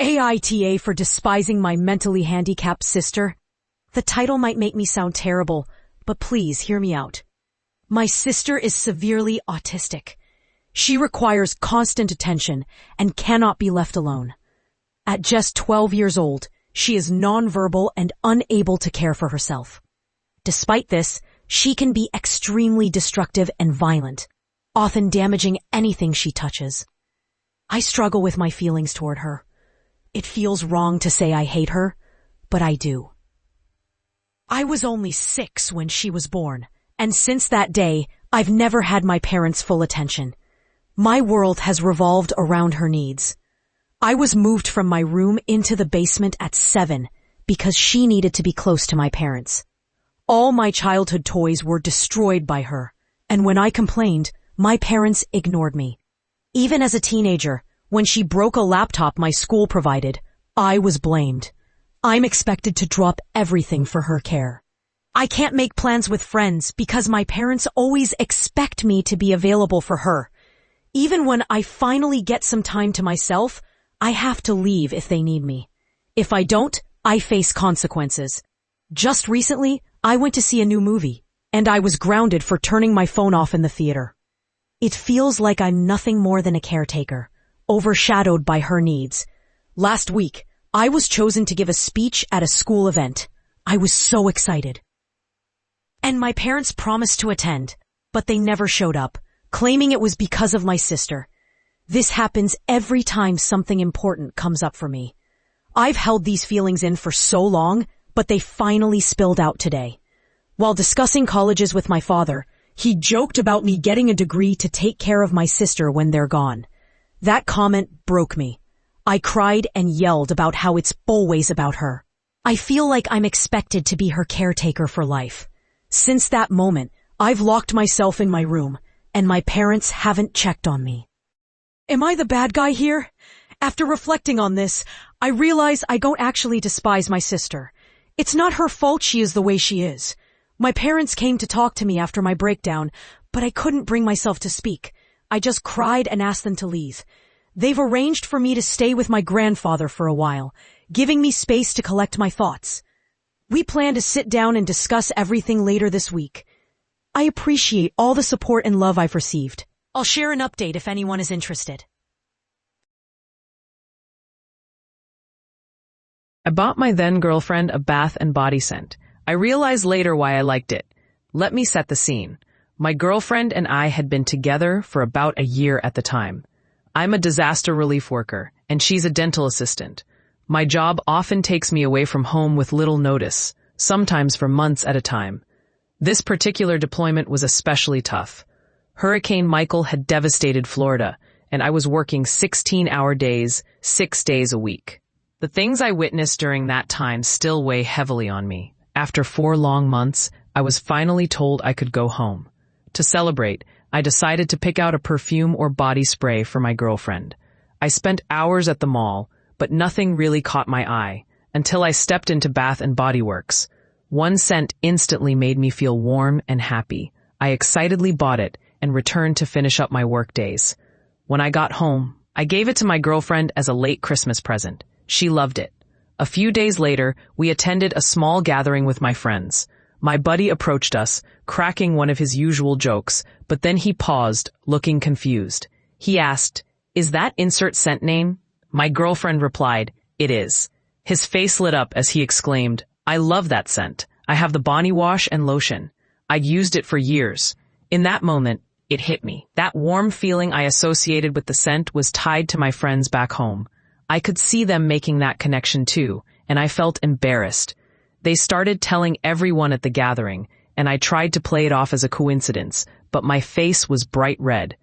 AITA for despising my mentally handicapped sister. The title might make me sound terrible, but please hear me out. My sister is severely autistic. She requires constant attention and cannot be left alone. At just 12 years old, she is nonverbal and unable to care for herself. Despite this, she can be extremely destructive and violent, often damaging anything she touches. I struggle with my feelings toward her. It feels wrong to say I hate her, but I do. I was only 6 when she was born, and since that day, I've never had my parents' full attention. My world has revolved around her needs. I was moved from my room into the basement at 7 because she needed to be close to my parents. All my childhood toys were destroyed by her, and when I complained, my parents ignored me. Even as a teenager, when she broke a laptop my school provided, I was blamed. I'm expected to drop everything for her care. I can't make plans with friends because my parents always expect me to be available for her. Even when I finally get some time to myself, I have to leave if they need me. If I don't, I face consequences. Just recently, I went to see a new movie, and I was grounded for turning my phone off in the theater. It feels like I'm nothing more than a caretaker, overshadowed by her needs. Last week, I was chosen to give a speech at a school event. I was so excited. And my parents promised to attend, but they never showed up, claiming it was because of my sister. This happens every time something important comes up for me. I've held these feelings in for so long, but they finally spilled out today. While discussing colleges with my father, he joked about me getting a degree to take care of my sister when they're gone. That comment broke me. I cried and yelled about how it's always about her. I feel like I'm expected to be her caretaker for life. Since that moment, I've locked myself in my room, and my parents haven't checked on me. Am I the bad guy here? After reflecting on this, I realize I don't actually despise my sister. It's not her fault she is the way she is. My parents came to talk to me after my breakdown, but I couldn't bring myself to speak. I just cried and asked them to leave. They've arranged for me to stay with my grandfather for a while, giving me space to collect my thoughts. We plan to sit down and discuss everything later this week. I appreciate all the support and love I've received. I'll share an update if anyone is interested. I bought my then-girlfriend a bath and body scent. I realized later why I liked it. Let me set the scene. My girlfriend and I had been together for about a year at the time. I'm a disaster relief worker, and she's a dental assistant. My job often takes me away from home with little notice, sometimes for months at a time. This particular deployment was especially tough. Hurricane Michael had devastated Florida, and I was working 16-hour days, 6 days a week. The things I witnessed during that time still weigh heavily on me. After 4 long months, I was finally told I could go home. To celebrate, I decided to pick out a perfume or body spray for my girlfriend. I spent hours at the mall, but nothing really caught my eye, until I stepped into Bath and Body Works. One scent instantly made me feel warm and happy. I excitedly bought it and returned to finish up my work days. When I got home, I gave it to my girlfriend as a late Christmas present. She loved it. A few days later, we attended a small gathering with my friends. My buddy approached us, cracking one of his usual jokes, but then he paused, looking confused. He asked, "Is that insert scent name?" My girlfriend replied, "It is." His face lit up as he exclaimed, "I love that scent. I have the body wash and lotion. I'd used it for years." In that moment, it hit me. That warm feeling I associated with the scent was tied to my friends back home. I could see them making that connection too, and I felt embarrassed. They started telling everyone at the gathering, and I tried to play it off as a coincidence, but my face was bright red.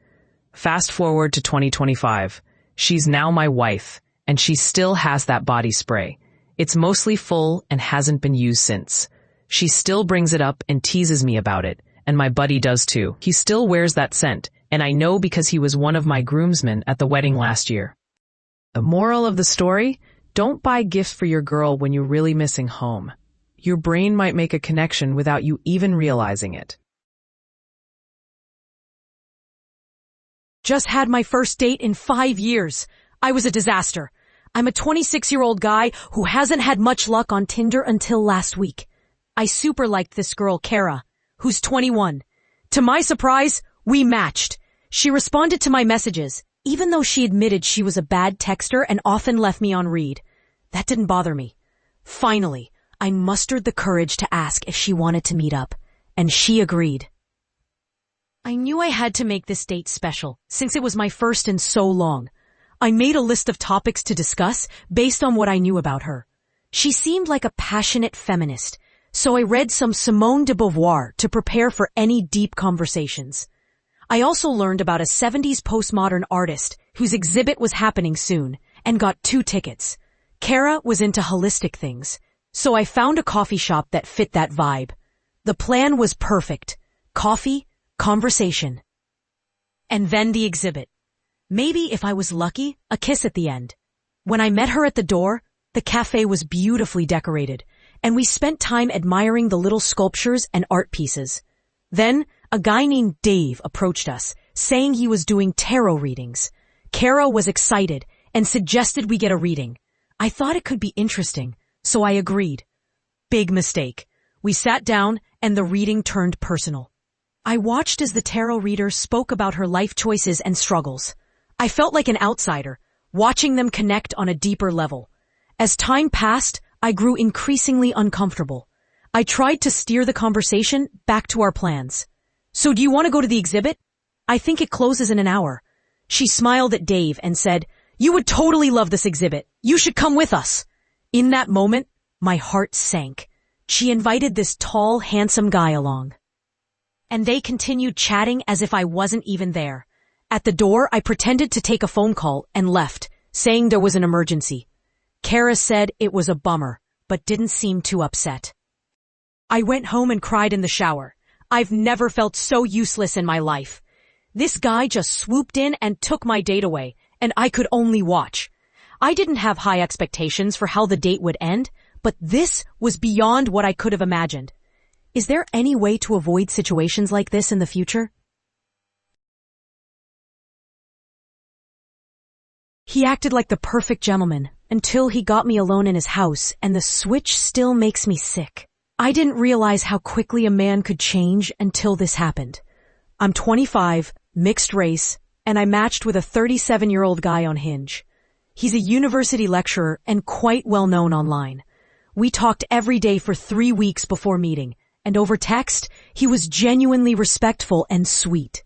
Fast forward to 2025. She's now my wife, and she still has that body spray. It's mostly full and hasn't been used since. She still brings it up and teases me about it, and my buddy does too. He still wears that scent, and I know because he was one of my groomsmen at the wedding last year. The moral of the story? Don't buy gifts for your girl when you're really missing home. Your brain might make a connection without you even realizing it. Just had my first date in 5 years. I was a disaster. I'm a 26-year-old guy who hasn't had much luck on Tinder until last week. I super liked this girl, Kara, who's 21. To my surprise, we matched. She responded to my messages, even though she admitted she was a bad texter and often left me on read. That didn't bother me. Finally, I mustered the courage to ask if she wanted to meet up, and she agreed. I knew I had to make this date special, since it was my first in so long. I made a list of topics to discuss based on what I knew about her. She seemed like a passionate feminist, so I read some Simone de Beauvoir to prepare for any deep conversations. I also learned about a 70s postmodern artist whose exhibit was happening soon and got 2 tickets. Kara was into holistic things, so I found a coffee shop that fit that vibe. The plan was perfect. Coffee, conversation. And then the exhibit. Maybe, if I was lucky, a kiss at the end. When I met her at the door, the cafe was beautifully decorated, and we spent time admiring the little sculptures and art pieces. Then, a guy named Dave approached us, saying he was doing tarot readings. Kara was excited and suggested we get a reading. I thought it could be interesting, so I agreed. Big mistake. We sat down, and the reading turned personal. I watched as the tarot reader spoke about her life choices and struggles. I felt like an outsider, watching them connect on a deeper level. As time passed, I grew increasingly uncomfortable. I tried to steer the conversation back to our plans. So do you want to go to the exhibit? I think it closes in an hour. She smiled at Dave and said, "You would totally love this exhibit. You should come with us." In that moment, my heart sank. She invited this tall, handsome guy along. And they continued chatting as if I wasn't even there. At the door, I pretended to take a phone call and left, saying there was an emergency. Kara said it was a bummer, but didn't seem too upset. I went home and cried in the shower. I've never felt so useless in my life. This guy just swooped in and took my date away, and I could only watch. I didn't have high expectations for how the date would end, but this was beyond what I could have imagined. Is there any way to avoid situations like this in the future? He acted like the perfect gentleman until he got me alone in his house, and the switch still makes me sick. I didn't realize how quickly a man could change until this happened. I'm 25, mixed race, and I matched with a 37-year-old guy on Hinge. He's a university lecturer and quite well known online. We talked every day for 3 weeks before meeting, and over text, he was genuinely respectful and sweet.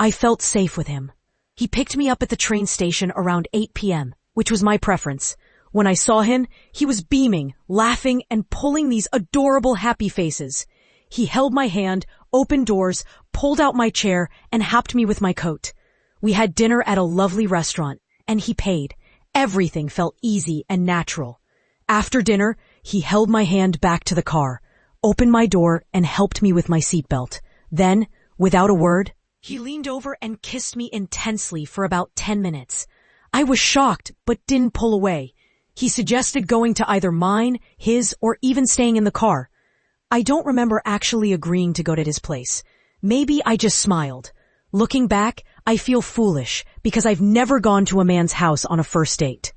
I felt safe with him. He picked me up at the train station around 8 p.m., which was my preference. When I saw him, he was beaming, laughing, and pulling these adorable happy faces. He held my hand, opened doors, pulled out my chair, and happed me with my coat. We had dinner at a lovely restaurant, and he paid. Everything felt easy and natural. After dinner, he held my hand back to the car, opened my door, and helped me with my seatbelt. Then, without a word, he leaned over and kissed me intensely for about 10 minutes. I was shocked, but didn't pull away. He suggested going to either mine, his, or even staying in the car. I don't remember actually agreeing to go to his place. Maybe I just smiled. Looking back, I feel foolish because I've never gone to a man's house on a first date.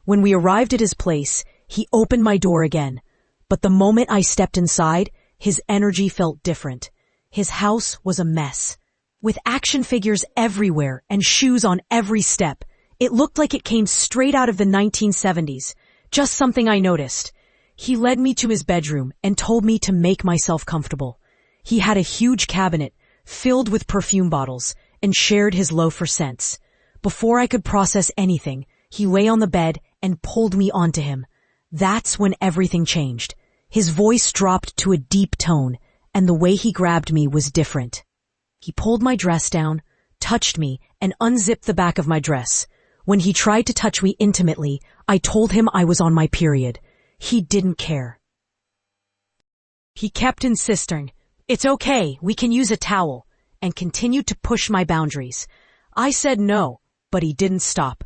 When we arrived at his place, he opened my door again. But the moment I stepped inside, his energy felt different. His house was a mess, with action figures everywhere and shoes on every step. It looked like it came straight out of the 1970s, just something I noticed. He led me to his bedroom and told me to make myself comfortable. He had a huge cabinet filled with perfume bottles and shared his loafer scents. Before I could process anything, he lay on the bed and pulled me onto him. That's when everything changed. His voice dropped to a deep tone, and the way he grabbed me was different. He pulled my dress down, touched me, and unzipped the back of my dress. When he tried to touch me intimately, I told him I was on my period. He didn't care. He kept insisting, "It's okay, we can use a towel," and continued to push my boundaries. I said no, but he didn't stop.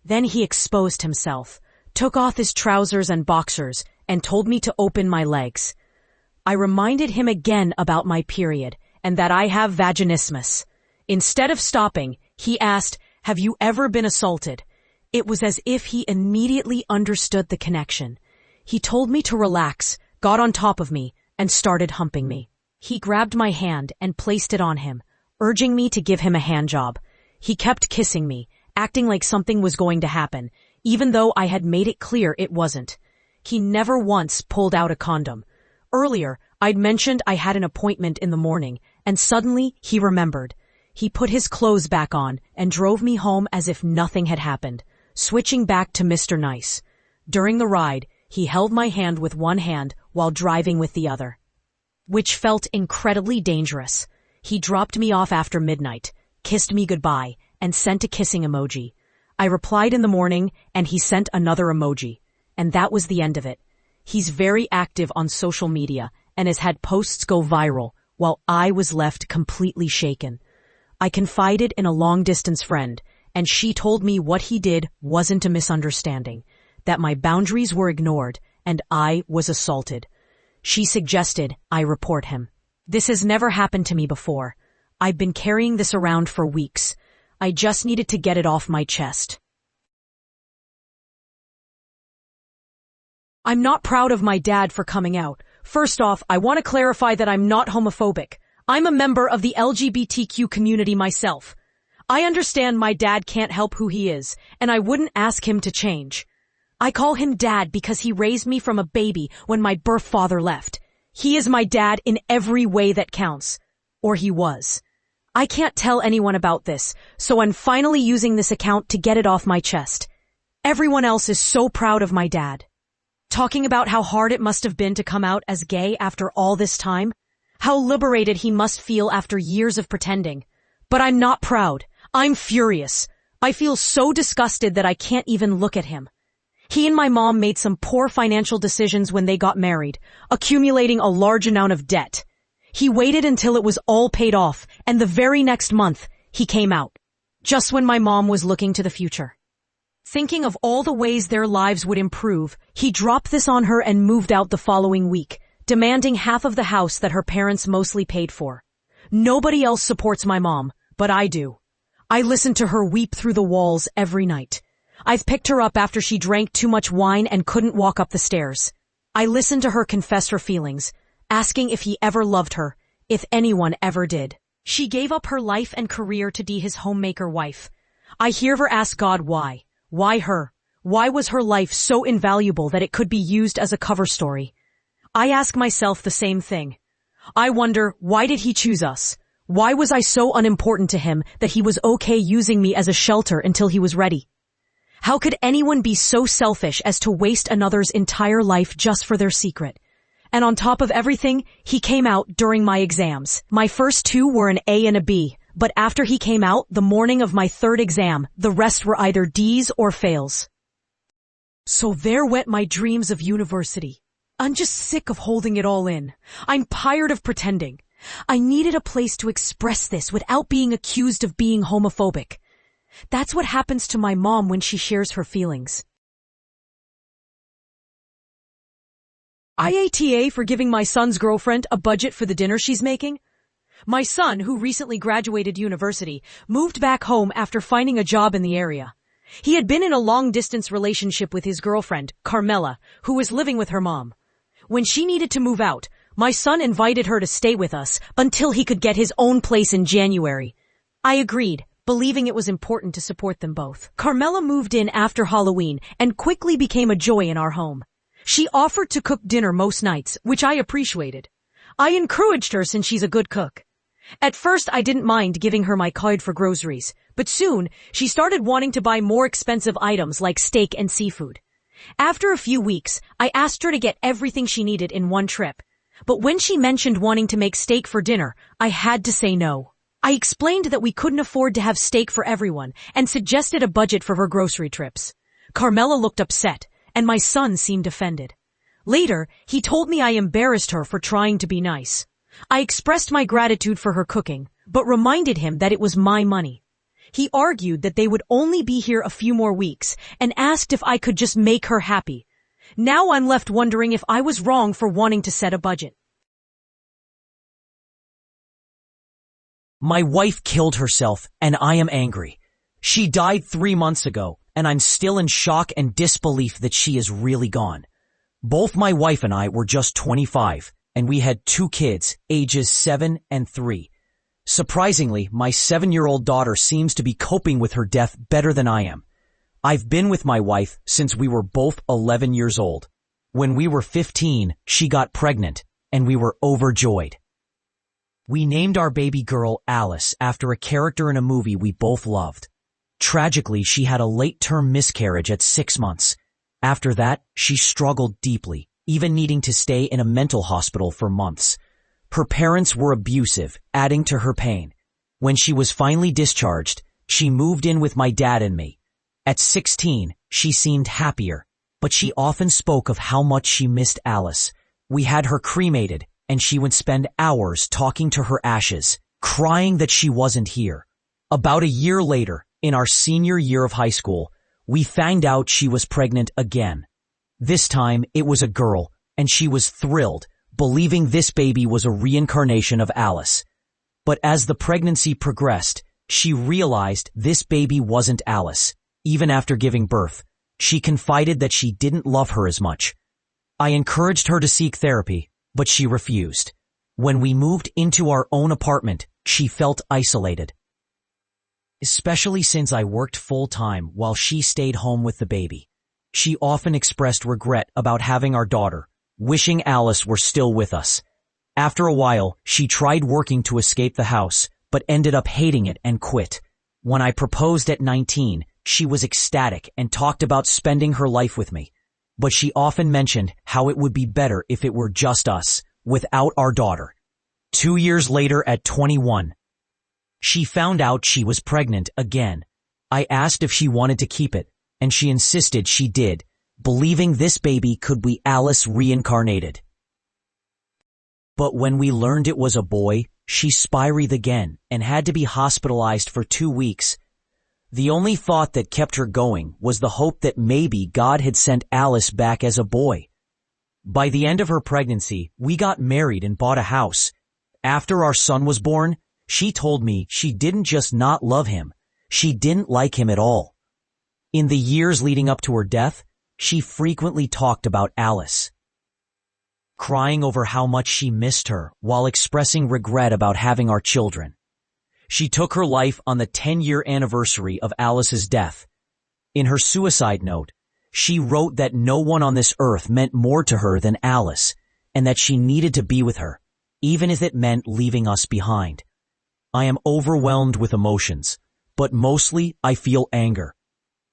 Then he exposed himself, took off his trousers and boxers, and told me to open my legs. I reminded him again about my period and that I have vaginismus. Instead of stopping, he asked, "Have you ever been assaulted?" It was as if he immediately understood the connection. He told me to relax, got on top of me, and started humping me. He grabbed my hand and placed it on him, urging me to give him a handjob. He kept kissing me, acting like something was going to happen, even though I had made it clear it wasn't. He never once pulled out a condom. Earlier, I'd mentioned I had an appointment in the morning, and suddenly he remembered. He put his clothes back on and drove me home as if nothing had happened, switching back to Mr. Nice. During the ride, he held my hand with one hand while driving with the other, which felt incredibly dangerous. He dropped me off after midnight, kissed me goodbye, and sent a kissing emoji. I replied in the morning, and he sent another emoji. And that was the end of it. He's very active on social media and has had posts go viral, while I was left completely shaken. I confided in a long-distance friend, and she told me what he did wasn't a misunderstanding, that my boundaries were ignored, and I was assaulted. She suggested I report him. This has never happened to me before. I've been carrying this around for weeks. I just needed to get it off my chest. I'm not proud of my dad for coming out. First off, I want to clarify that I'm not homophobic. I'm a member of the LGBTQ community myself. I understand my dad can't help who he is, and I wouldn't ask him to change. I call him dad because he raised me from a baby when my birth father left. He is my dad in every way that counts. Or he was. I can't tell anyone about this, so I'm finally using this account to get it off my chest. Everyone else is so proud of my dad. Talking about how hard it must have been to come out as gay after all this time. How liberated he must feel after years of pretending. But I'm not proud. I'm furious. I feel so disgusted that I can't even look at him. He and my mom made some poor financial decisions when they got married, accumulating a large amount of debt. He waited until it was all paid off, and the very next month, he came out. Just when my mom was looking to the future. Thinking of all the ways their lives would improve, he dropped this on her and moved out the following week, demanding half of the house that her parents mostly paid for. Nobody else supports my mom, but I do. I listen to her weep through the walls every night. I've picked her up after she drank too much wine and couldn't walk up the stairs. I listen to her confess her feelings, asking if he ever loved her, if anyone ever did. She gave up her life and career to be his homemaker wife. I hear her ask God why. Why her? Why was her life so invaluable that it could be used as a cover story? I ask myself the same thing. I wonder, why did he choose us? Why was I so unimportant to him that he was okay using me as a shelter until he was ready? How could anyone be so selfish as to waste another's entire life just for their secret? And on top of everything, he came out during my exams. My first two were an A and a B. But after he came out, the morning of my third exam, the rest were either D's or fails. So there went my dreams of university. I'm just sick of holding it all in. I'm tired of pretending. I needed a place to express this without being accused of being homophobic. That's what happens to my mom when she shares her feelings. IATA for giving my son's girlfriend a budget for the dinner she's making? My son, who recently graduated university, moved back home after finding a job in the area. He had been in a long-distance relationship with his girlfriend, Carmela, who was living with her mom. When she needed to move out, my son invited her to stay with us until he could get his own place in January. I agreed, believing it was important to support them both. Carmela moved in after Halloween and quickly became a joy in our home. She offered to cook dinner most nights, which I appreciated. I encouraged her since she's a good cook. At first, I didn't mind giving her my card for groceries, but soon she started wanting to buy more expensive items like steak and seafood. After a few weeks, I asked her to get everything she needed in one trip. But when she mentioned wanting to make steak for dinner, I had to say no. I explained that we couldn't afford to have steak for everyone and suggested a budget for her grocery trips. Carmela looked upset, and my son seemed offended. Later, he told me I embarrassed her for trying to be nice. I expressed my gratitude for her cooking, but reminded him that it was my money. He argued that they would only be here a few more weeks and asked if I could just make her happy. Now I'm left wondering if I was wrong for wanting to set a budget. My wife killed herself and I am angry. She died 3 months ago and I'm still in shock and disbelief that she is really gone. Both my wife and I were just 25, and we had 2 kids, ages 7 and 3. Surprisingly, my 7-year-old daughter seems to be coping with her death better than I am. I've been with my wife since we were both 11 years old. When we were 15, she got pregnant, and we were overjoyed. We named our baby girl Alice after a character in a movie we both loved. Tragically, she had a late-term miscarriage at 6 months. After that, she struggled deeply, even needing to stay in a mental hospital for months. Her parents were abusive, adding to her pain. When she was finally discharged, she moved in with my dad and me. At 16, she seemed happier, but she often spoke of how much she missed Alice. We had her cremated, and she would spend hours talking to her ashes, crying that she wasn't here. About a year later, in our senior year of high school, we found out she was pregnant again. This time, it was a girl, and she was thrilled, believing this baby was a reincarnation of Alice. But as the pregnancy progressed, she realized this baby wasn't Alice. Even after giving birth, she confided that she didn't love her as much. I encouraged her to seek therapy, but she refused. When we moved into our own apartment, she felt isolated. Especially since I worked full-time while she stayed home with the baby. She often expressed regret about having our daughter, wishing Alice were still with us. After a while, she tried working to escape the house, but ended up hating it and quit. When I proposed at 19, she was ecstatic and talked about spending her life with me. But she often mentioned how it would be better if it were just us, without our daughter. 2 years later at 21, she found out she was pregnant again. I asked if she wanted to keep it, and she insisted she did, believing this baby could be Alice reincarnated. But when we learned it was a boy, she spiraled again and had to be hospitalized for 2 weeks. The only thought that kept her going was the hope that maybe God had sent Alice back as a boy. By the end of her pregnancy, we got married and bought a house. After our son was born, she told me she didn't just not love him, she didn't like him at all. In the years leading up to her death, she frequently talked about Alice, crying over how much she missed her while expressing regret about having our children. She took her life on the 10-year anniversary of Alice's death. In her suicide note, she wrote that no one on this earth meant more to her than Alice, and that she needed to be with her, even if it meant leaving us behind. I am overwhelmed with emotions, but mostly I feel anger.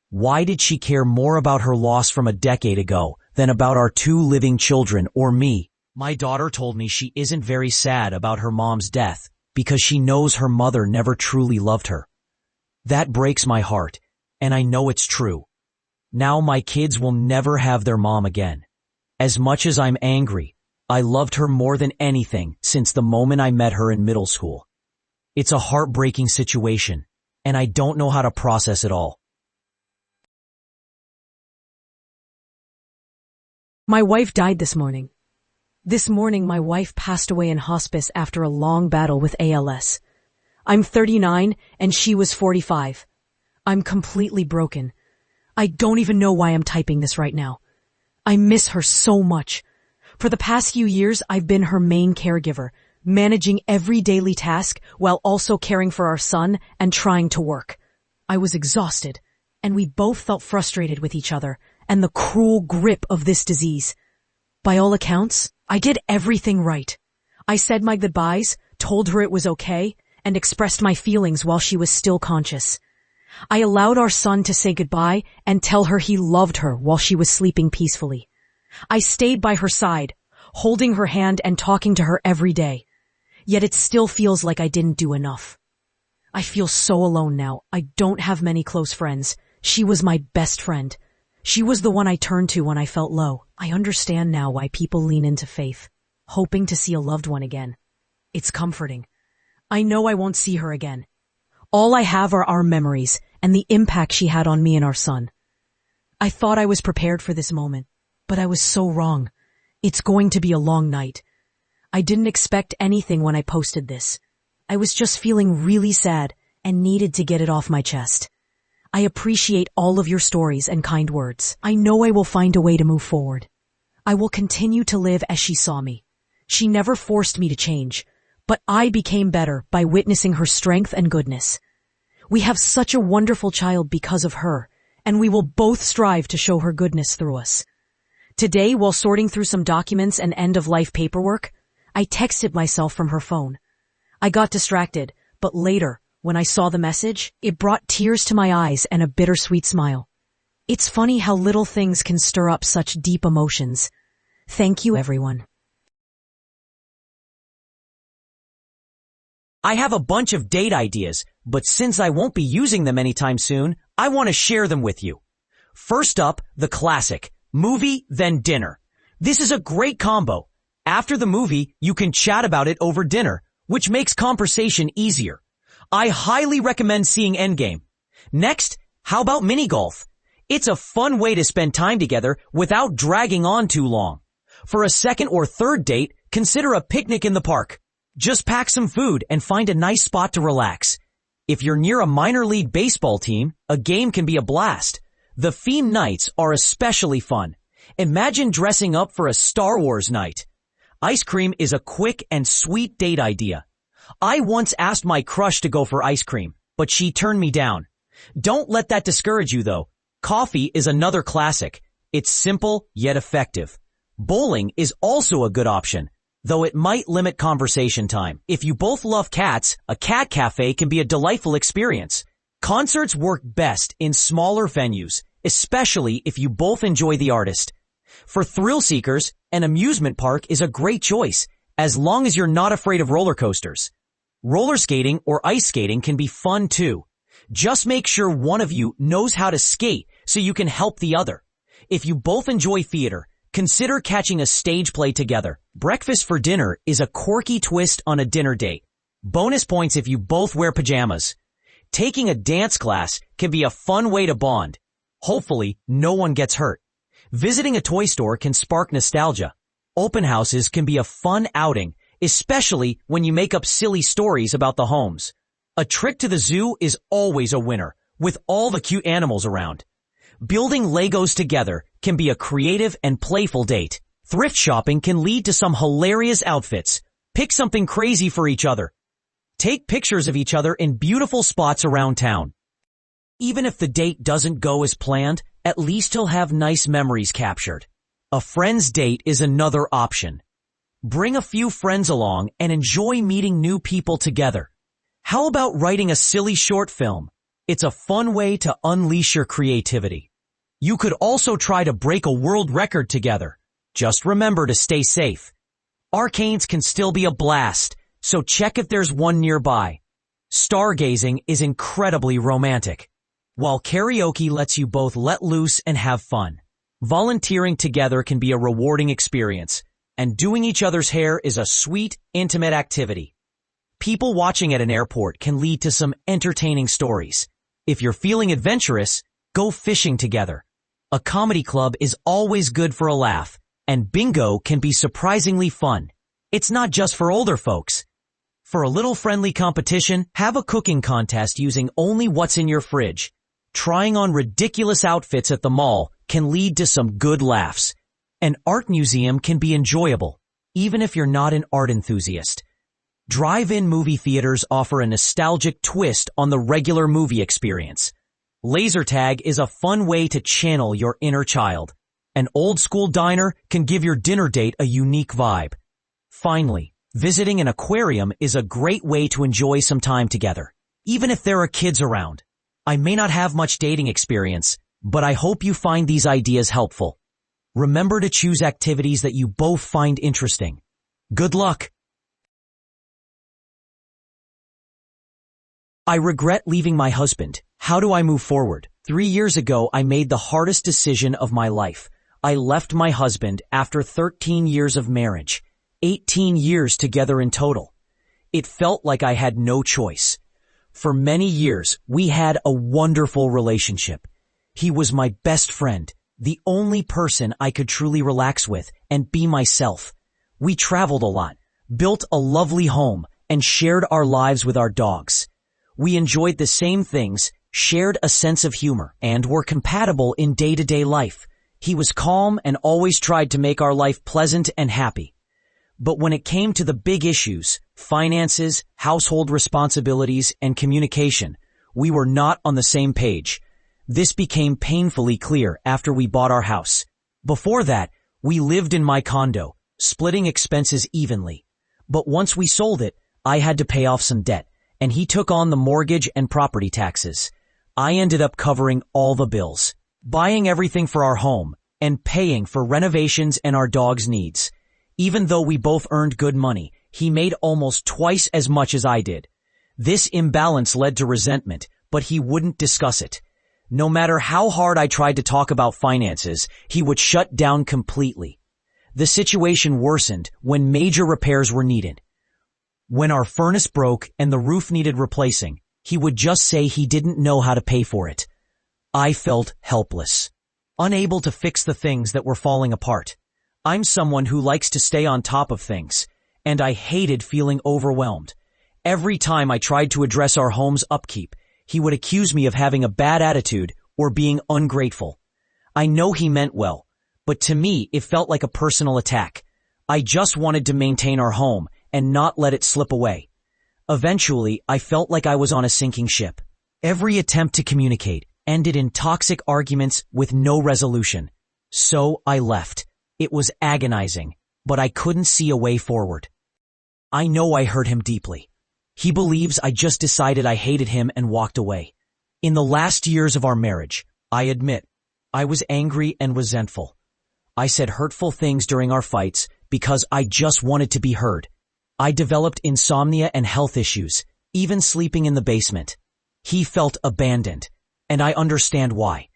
Why did she care more about her loss from a decade ago than about our 2 living children or me? My daughter told me she isn't very sad about her mom's death because she knows her mother never truly loved her. That breaks my heart, and I know it's true. Now my kids will never have their mom again. As much as I'm angry, I loved her more than anything since the moment I met her in middle school. It's a heartbreaking situation, and I don't know how to process it all. My wife died this morning. This morning, my wife passed away in hospice after a long battle with ALS. I'm 39 and she was 45. I'm completely broken. I don't even know why I'm typing this right now. I miss her so much. For the past few years, I've been her main caregiver, managing every daily task while also caring for our son and trying to work. I was exhausted, and we both felt frustrated with each other and the cruel grip of this disease. By all accounts, I did everything right. I said my goodbyes, told her it was okay, and expressed my feelings while she was still conscious. I allowed our son to say goodbye and tell her he loved her while she was sleeping peacefully. I stayed by her side, holding her hand and talking to her every day. Yet it still feels like I didn't do enough. I feel so alone now. I don't have many close friends. She was my best friend. She was the one I turned to when I felt low. I understand now why people lean into faith, hoping to see a loved one again. It's comforting. I know I won't see her again. All I have are our memories and the impact she had on me and our son. I thought I was prepared for this moment, but I was so wrong. It's going to be a long night. I didn't expect anything when I posted this. I was just feeling really sad and needed to get it off my chest. I appreciate all of your stories and kind words. I know I will find a way to move forward. I will continue to live as she saw me. She never forced me to change, but I became better by witnessing her strength and goodness. We have such a wonderful child because of her, and we will both strive to show her goodness through us. Today, while sorting through some documents and end-of-life paperwork, I texted myself from her phone. I got distracted, but later, when I saw the message, it brought tears to my eyes and a bittersweet smile. It's funny how little things can stir up such deep emotions. Thank you, everyone. I have a bunch of date ideas, but since I won't be using them anytime soon, I want to share them with you. First up, the classic, movie, then dinner. This is a great combo. After the movie, you can chat about it over dinner, which makes conversation easier. I highly recommend seeing Endgame. Next, how about mini golf? It's a fun way to spend time together without dragging on too long. For a second or third date, consider a picnic in the park. Just pack some food and find a nice spot to relax. If you're near a minor league baseball team, a game can be a blast. The theme nights are especially fun. Imagine dressing up for a Star Wars night. Ice cream is a quick and sweet date idea. I once asked my crush to go for ice cream, but she turned me down. Don't let that discourage you though. Coffee is another classic. It's simple yet effective. Bowling is also a good option, though it might limit conversation time. If you both love cats, a cat cafe can be a delightful experience. Concerts work best in smaller venues, especially if you both enjoy the artist. For thrill seekers, an amusement park is a great choice, as long as you're not afraid of roller coasters. Roller skating or ice skating can be fun too. Just make sure one of you knows how to skate so you can help the other. If you both enjoy theater, consider catching a stage play together. Breakfast for dinner is a quirky twist on a dinner date. Bonus points if you both wear pajamas. Taking a dance class can be a fun way to bond. Hopefully, no one gets hurt. Visiting a toy store can spark nostalgia. Open houses can be a fun outing, especially when you make up silly stories about the homes. A trip to the zoo is always a winner, with all the cute animals around. Building Legos together can be a creative and playful date. Thrift shopping can lead to some hilarious outfits. Pick something crazy for each other. Take pictures of each other in beautiful spots around town. Even if the date doesn't go as planned, at least you'll have nice memories captured. A friend's date is another option. Bring a few friends along and enjoy meeting new people together. How about writing a silly short film? It's a fun way to unleash your creativity. You could also try to break a world record together. Just remember to stay safe. Arcades can still be a blast, so check if there's one nearby. Stargazing is incredibly romantic, while karaoke lets you both let loose and have fun. Volunteering together can be a rewarding experience, and doing each other's hair is a sweet, intimate activity. People watching at an airport can lead to some entertaining stories. If you're feeling adventurous, go fishing together. A comedy club is always good for a laugh, and bingo can be surprisingly fun. It's not just for older folks. For a little friendly competition, have a cooking contest using only what's in your fridge. Trying on ridiculous outfits at the mall can lead to some good laughs. An art museum can be enjoyable, even if you're not an art enthusiast. Drive-in movie theaters offer a nostalgic twist on the regular movie experience. Laser tag is a fun way to channel your inner child. An old-school diner can give your dinner date a unique vibe. Finally, visiting an aquarium is a great way to enjoy some time together, even if there are kids around. I may not have much dating experience, but I hope you find these ideas helpful. Remember to choose activities that you both find interesting. Good luck! I regret leaving my husband. How do I move forward? 3 years ago, I made the hardest decision of my life. I left my husband after 13 years of marriage, 18 years together in total. It felt like I had no choice. For many years, we had a wonderful relationship. He was my best friend, the only person I could truly relax with and be myself. We traveled a lot, built a lovely home, and shared our lives with our dogs. We enjoyed the same things, shared a sense of humor, and were compatible in day-to-day life. He was calm and always tried to make our life pleasant and happy. But when it came to the big issues, finances, household responsibilities, and communication, we were not on the same page. This became painfully clear after we bought our house. Before that, we lived in my condo, splitting expenses evenly. But once we sold it, I had to pay off some debt, and he took on the mortgage and property taxes. I ended up covering all the bills, buying everything for our home, and paying for renovations and our dog's needs. Even though we both earned good money, he made almost twice as much as I did. This imbalance led to resentment, but he wouldn't discuss it. No matter how hard I tried to talk about finances, he would shut down completely. The situation worsened when major repairs were needed. When our furnace broke and the roof needed replacing, he would just say he didn't know how to pay for it. I felt helpless, unable to fix the things that were falling apart. I'm someone who likes to stay on top of things, and I hated feeling overwhelmed. Every time I tried to address our home's upkeep, he would accuse me of having a bad attitude or being ungrateful. I know he meant well, but to me it felt like a personal attack. I just wanted to maintain our home and not let it slip away. Eventually, I felt like I was on a sinking ship. Every attempt to communicate ended in toxic arguments with no resolution. So I left. It was agonizing, but I couldn't see a way forward. I know I hurt him deeply. He believes I just decided I hated him and walked away. In the last years of our marriage, I admit, I was angry and resentful. I said hurtful things during our fights because I just wanted to be heard. I developed insomnia and health issues, even sleeping in the basement. He felt abandoned, and I understand why.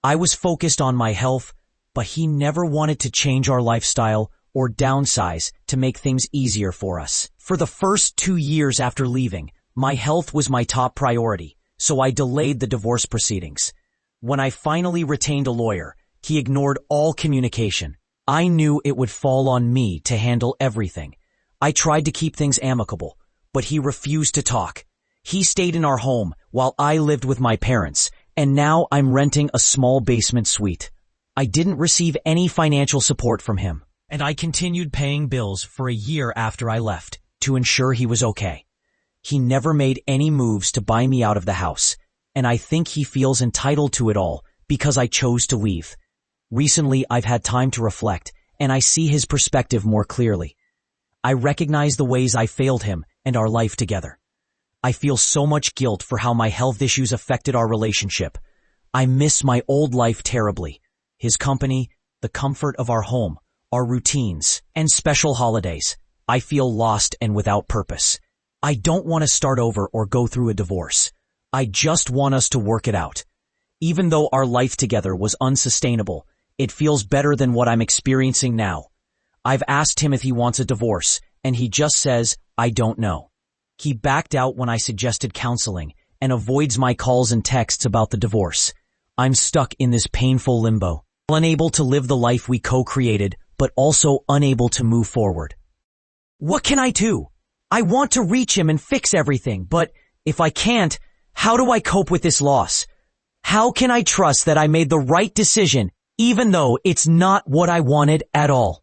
I was focused on my health, but he never wanted to change our lifestyle or downsize to make things easier for us. For the first 2 years after leaving, my health was my top priority, so I delayed the divorce proceedings. When I finally retained a lawyer, he ignored all communication. I knew it would fall on me to handle everything. I tried to keep things amicable, but he refused to talk. He stayed in our home while I lived with my parents, and now I'm renting a small basement suite. I didn't receive any financial support from him, and I continued paying bills for a year after I left to ensure he was okay. He never made any moves to buy me out of the house, and I think he feels entitled to it all because I chose to leave. Recently, I've had time to reflect, and I see his perspective more clearly. I recognize the ways I failed him and our life together. I feel so much guilt for how my health issues affected our relationship. I miss my old life terribly. His company, the comfort of our home, our routines, and special holidays. I feel lost and without purpose. I don't want to start over or go through a divorce. I just want us to work it out. Even though our life together was unsustainable, it feels better than what I'm experiencing now. I've asked him if he wants a divorce, and he just says, I don't know. He backed out when I suggested counseling and avoids my calls and texts about the divorce. I'm stuck in this painful limbo, unable to live the life we co-created, but also unable to move forward. What can I do? I want to reach him and fix everything, but if I can't, how do I cope with this loss? How can I trust that I made the right decision, even though it's not what I wanted at all?